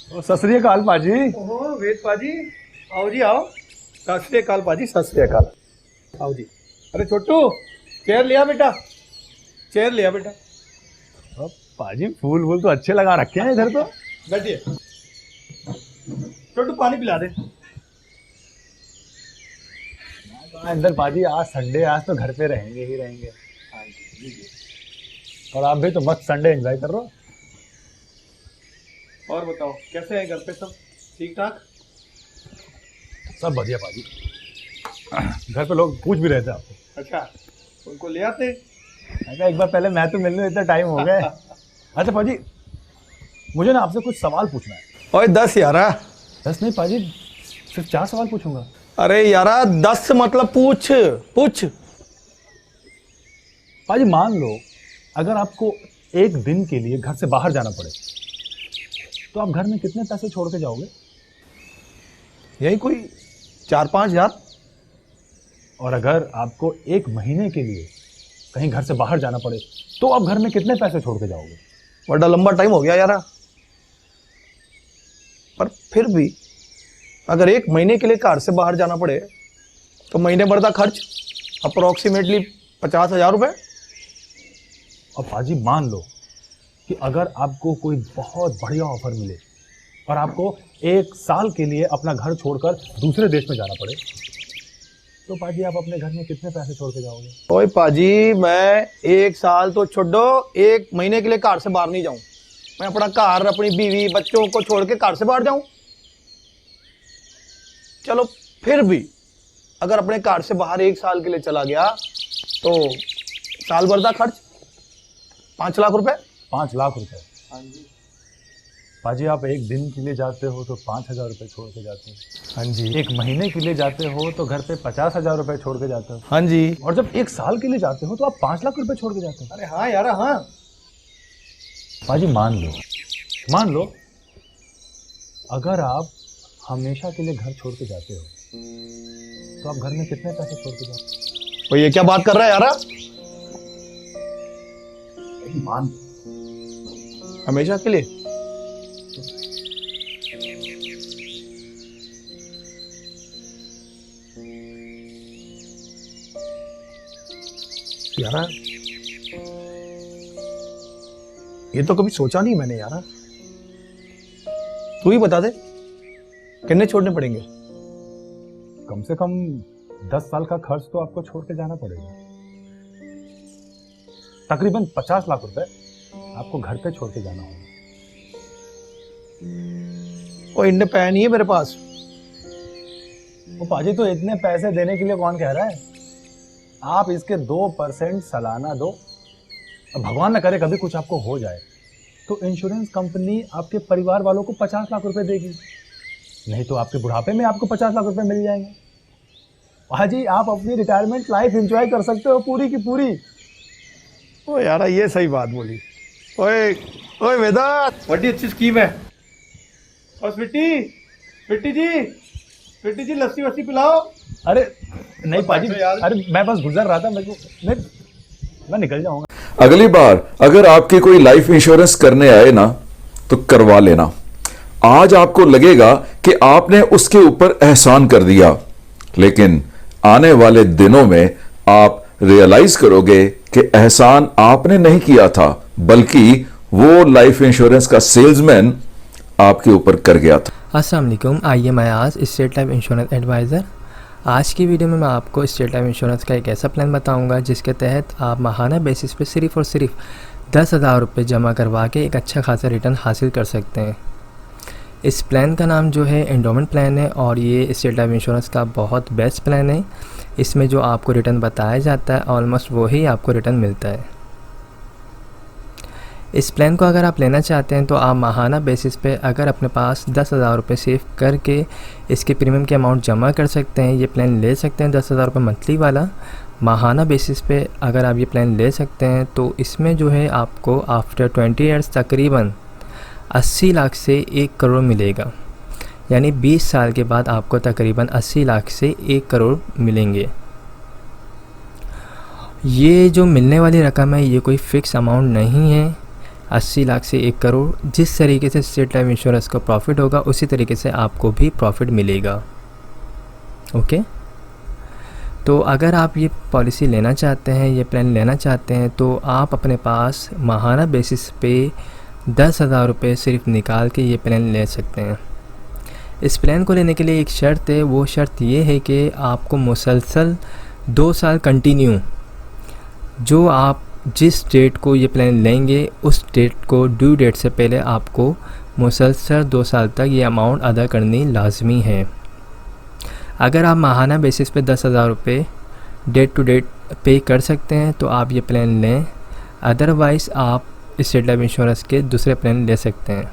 सत श्री अकाल पाजी। ओहो वेद पाजी, आओ जी आओ। सत श्री अकाल पाजी, सत श्री अकाल। आओ जी। अरे छोटू, चेयर लिया बेटा, चेयर लिया बेटा। पाजी फूल वूल तो अच्छे लगा रखे हैं इधर तो। बैठिए। छोटू पानी पिला दे। अंदर पाजी आज संडे, आज तो घर पे रहेंगे ही रहेंगे। और आप भी तो मस्त संडे एंजॉय कर रहे हो। और बताओ कैसे हैं घर पे सब ठीक ठाक? सब बढ़िया पाजी। घर पे लोग पूछ भी रहे थे आपको। अच्छा, उनको ले आते। अच्छा एक बार पहले मैं तो मिलने इतना टाइम हो गया। अच्छा पाजी, मुझे ना आपसे कुछ सवाल पूछना है। ओए 10 यारा। 10 नहीं पाजी, सिर्फ 4 सवाल पूछूंगा। अरे यारा 10 मतलब पूछ पूछ। पाजी मान लो अगर आपको एक दिन के लिए घर से बाहर जाना पड़े तो आप घर में कितने पैसे छोड़ के जाओगे? यही कोई 4-5 हजार। और अगर आपको एक महीने के लिए कहीं घर से बाहर जाना पड़े तो आप घर में कितने पैसे छोड़ के जाओगे? बड़ा लंबा टाइम हो गया यारा। पर फिर भी अगर एक महीने के लिए कार से बाहर जाना पड़े तो महीने भर का खर्च अप्रोक्सीमेटली 50,000 रुपये। और पाजी मान लो कि अगर आपको कोई बहुत बढ़िया ऑफर मिले और आपको 1 साल के लिए अपना घर छोड़कर दूसरे देश में जाना पड़े तो पाजी आप अपने घर में कितने पैसे छोड़ के जाओगे? ओए पाजी, मैं 1 साल तो छोड़ो, 1 महीने के लिए कार से बाहर नहीं जाऊं। मैं अपना घर, अपनी बीवी, बच्चों को छोड़ के कार से बाहर जाऊं। चलो फिर भी अगर अपने कार से बाहर 1 साल के लिए चला गया तो साल भर का खर्च 5 लाख रुपए। 5 लाख रुपए? हाँ जी। पाजी आप एक दिन के लिए जाते हो तो 5,000 रुपये छोड़ के जाते हो। हाँ जी। एक महीने के लिए जाते हो तो घर पे 50,000 रुपये छोड़ के जाते हो। हाँ जी। और जब 1 साल के लिए जाते हो तो आप 5 लाख रुपए छोड़ के जाते हो। अरे हाँ यार हाँ। पाजी मान लो अगर आप हमेशा के लिए घर छोड़ के जाते हो तो आप घर में कितने पैसे छोड़ के जाते हो? तो ये क्या बात कर रहा है यार? मान लो हमेशा के लिए। यारा ये तो कभी सोचा नहीं मैंने यारा। तू ही बता दे कितने छोड़ने पड़ेंगे? कम से कम 10 साल का खर्च तो आपको छोड़ के जाना पड़ेगा। तकरीबन 50 लाख रुपए आपको घर पे छोड़ के जाना होगा। वो इतने पैसे नहीं है मेरे पास। वो पाजी तो इतने पैसे देने के लिए कौन कह रहा है? आप इसके 2% सालाना दो। अब भगवान न करे कभी कुछ आपको हो जाए तो इंश्योरेंस कंपनी आपके परिवार वालों को 50 लाख रुपए देगी। नहीं तो आपके बुढ़ापे में आपको 50 लाख रुपए मिल जाएंगे। पाजी आप अपनी रिटायरमेंट लाइफ एंजॉय कर सकते हो पूरी की पूरी। ओ यार ये सही बात बोली। ओए ओए वेदांत, बड़ी अच्छी स्कीम है। और स्वीटी जी लस्सी वस्सी पिलाओ। अरे नहीं पाजी, अरे मैं बस गुजर रहा था, मैं निकल जाऊंगा। अगली बार अगर आपके कोई लाइफ इंश्योरेंस करने आए ना तो करवा लेना। आज आपको लगेगा कि आपने उसके ऊपर एहसान कर दिया, लेकिन आने वाले दिनों में आप रियलाइज करोगे कि एहसान आपने नहीं किया था, बल्कि वो लाइफ इंश्योरेंस का सेल्समैन आपके ऊपर कर गया था। अस्सलाम वालेकुम, आइए मैं आज स्टेट लाइफ इंश्योरेंस एडवाइज़र। आज की वीडियो में मैं आपको स्टेट लाइफ इंश्योरेंस का एक ऐसा प्लान बताऊंगा जिसके तहत आप माहाना बेसिस पे सिर्फ़ और सिर्फ 10,000 रुपये जमा करवा के एक अच्छा खासा रिटर्न हासिल कर सकते हैं। इस प्लान का नाम जो है एंडोमेंट प्लान है और ये स्टेट लाइफ इंश्योरेंस का बहुत बेस्ट प्लान है। इसमें जो आपको रिटर्न बताया जाता है ऑलमोस्ट वही आपको रिटर्न मिलता है। इस प्लान को अगर आप लेना चाहते हैं तो आप माहाना बेसिस पे अगर अपने पास 10,000 रुपये सेव करके इसके प्रीमियम के अमाउंट जमा कर सकते हैं, ये प्लान ले सकते हैं। 10,000 रुपये मंथली वाला माहाना बेसिस पे अगर आप ये प्लान ले सकते हैं तो इसमें जो है आपको आफ्टर 20 ईयर्स तकरीबन 80 लाख से 1 करोड़ मिलेगा। यानी 20 साल के बाद आपको तकरीबन 80 लाख से 1 करोड़ मिलेंगे। ये जो मिलने वाली रकम है ये कोई फ़िक्स अमाउंट नहीं है, 80 लाख से 1 करोड़, जिस तरीके से स्टेट लाइफ इंश्योरेंस को प्रॉफिट होगा उसी तरीके से आपको भी प्रॉफिट मिलेगा। ओके, तो अगर आप ये पॉलिसी लेना चाहते हैं, ये प्लान लेना चाहते हैं, तो आप अपने पास माहाना बेसिस पे 10,000 रुपये सिर्फ निकाल के ये प्लान ले सकते हैं। इस प्लान को लेने के लिए एक शर्त है, वो शर्त ये है कि आपको मुसलसल 2 साल कंटिन्यू, जो आप जिस डेट को ये प्लान लेंगे उस डेट को ड्यू डेट से पहले आपको मुसलसल 2 साल तक ये अमाउंट अदा करनी लाजमी है। अगर आप माहाना बेसिस पे 10,000 रुपये डेट टू डेट पे कर सकते हैं तो आप ये प्लान लें, अदरवाइज़ आप स्टेट लाइफ इंश्योरेंस के दूसरे प्लान ले सकते हैं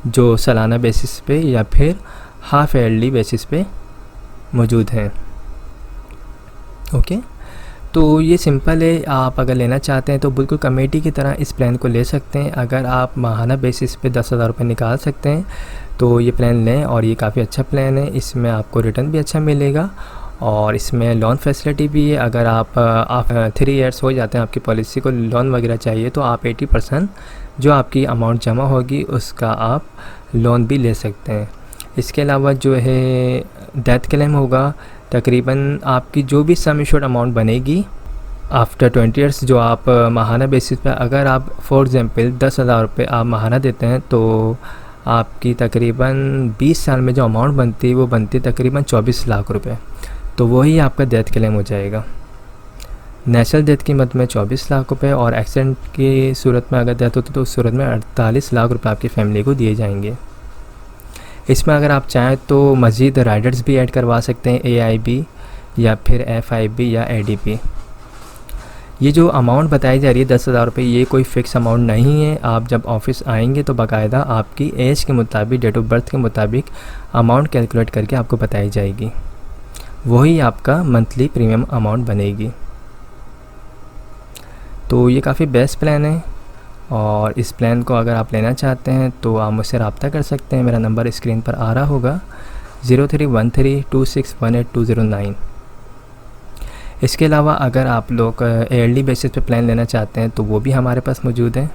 जो सालाना बेसिस पे या फिर हाफ ईयरली बेसिस पे मौजूद हैं। ओके, तो ये सिंपल है। आप अगर लेना चाहते हैं तो बिल्कुल कमेटी की तरह इस प्लान को ले सकते हैं। अगर आप माहाना बेसिस पे 10,000 रुपये निकाल सकते हैं तो ये प्लान लें, और ये काफ़ी अच्छा प्लान है। इसमें आपको रिटर्न भी अच्छा मिलेगा और इसमें लोन फैसिलिटी भी है। अगर आप 3 ईयर्स हो जाते हैं आपकी पॉलिसी को लोन वगैरह चाहिए तो आप 80% जो आपकी अमाउंट जमा होगी उसका आप लोन भी ले सकते हैं। इसके अलावा जो है डेथ क्लेम होगा, तकरीबन आपकी जो भी सम एश्योर्ड अमाउंट बनेगी आफ्टर 20 ईयर्स, जो आप माहाना बेसिस पे अगर आप फॉर एग्ज़ाम्पल 10,000 रुपये आप माहाना देते हैं तो आपकी तकरीबन 20 साल में जो अमाउंट बनती है वो बनती है तकरीबन 24 लाख रुपए। तो वही आपका डेथ क्लेम हो जाएगा। नेचुरल डेथ की मद में 24 लाख रुपए और एक्सीडेंट की सूरत में अगर डेथ होती तो उस सूरत में 48 लाख रुपए आपकी फैमिली को दिए जाएंगे। इसमें अगर आप चाहें तो मज़ीद राइडर्स भी ऐड करवा सकते हैं, AIB या फिर FIB या ADP। ये जो अमाउंट बताई जा रही है 10,000 रुपये, ये कोई फ़िक्स अमाउंट नहीं है। आप जब ऑफिस आएंगे तो बाकायदा आपकी एज के मुताबिक, डेट ऑफ बर्थ के मुताबिक अमाउंट कैलकुलेट करके आपको बताई जाएगी, वही आपका मंथली प्रीमियम अमाउंट बनेगी। तो ये काफ़ी बेस्ट प्लान है और इस प्लान को अगर आप लेना चाहते हैं तो आप मुझसे रब्ता कर सकते हैं। मेरा नंबर स्क्रीन पर आ रहा होगा 031326182009। इसके अलावा अगर आप लोग ईयरली बेसिस पे प्लान लेना चाहते हैं तो वो भी हमारे पास मौजूद है।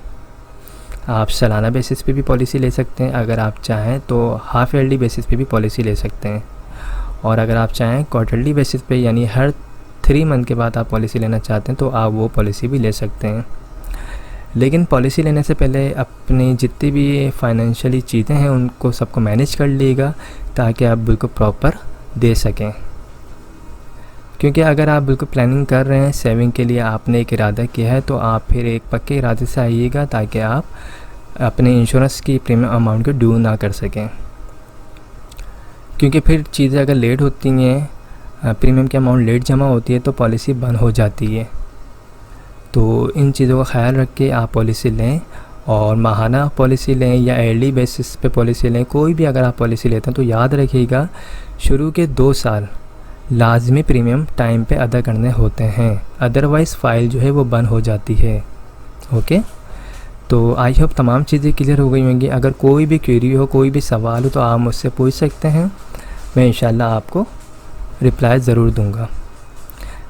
आप सालाना बेसिस पे भी पॉलिसी ले सकते हैं, अगर आप चाहें तो हाफ ईयरली बेसिस पे भी पॉलिसी ले सकते हैं, और अगर आप चाहें क्वार्टरली बेसिस पे यानी हर 3 मंथ के बाद आप पॉलिसी लेना चाहते हैं तो आप वो पॉलिसी भी ले सकते हैं। लेकिन पॉलिसी लेने से पहले अपनी जितनी भी फाइनेंशियली चीज़ें हैं उनको सबको मैनेज कर लीजिएगा ताकि आप बिल्कुल प्रॉपर दे सकें। क्योंकि अगर आप बिल्कुल प्लानिंग कर रहे हैं सेविंग के लिए, आपने एक इरादा किया है, तो आप फिर एक पक्के इरादे से आइएगा ताकि आप अपने इंश्योरेंस की प्रीमियम अमाउंट को ड्यू ना कर सकें। क्योंकि फिर चीज़ें अगर लेट होती हैं, प्रीमियम की अमाउंट लेट जमा होती है तो पॉलिसी बंद हो जाती है। तो इन चीज़ों का ख्याल रख के आप पॉलिसी लें, और माहाना पॉलिसी लें या ईयरली बेसिस पे पॉलिसी लें, कोई भी अगर आप पॉलिसी लेते हैं तो याद रखिएगा शुरू के 2 साल लाजमी प्रीमियम टाइम पे अदा करने होते हैं, अदरवाइज़ फ़ाइल जो है वो बंद हो जाती है। ओके, तो आई होप तमाम चीज़ें क्लियर हो गई होंगी। अगर कोई भी क्वेरी हो, कोई भी सवाल हो तो आप मुझसे पूछ सकते हैं, मैं इंशाल्लाह आपको रिप्लाई ज़रूर दूंगा।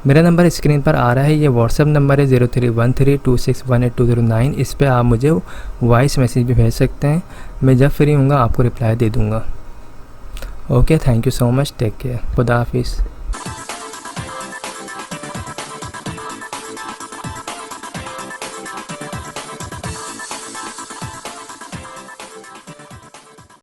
मेरा नंबर स्क्रीन पर आ रहा है, ये व्हाट्सएप नंबर है 031326182009। इस पर आप मुझे वॉइस मैसेज भी भेज सकते हैं, मैं जब फ्री हूँगा आपको रिप्लाई दे दूँगा। Okay, thank you so much, take care, खुदा हाफिज़।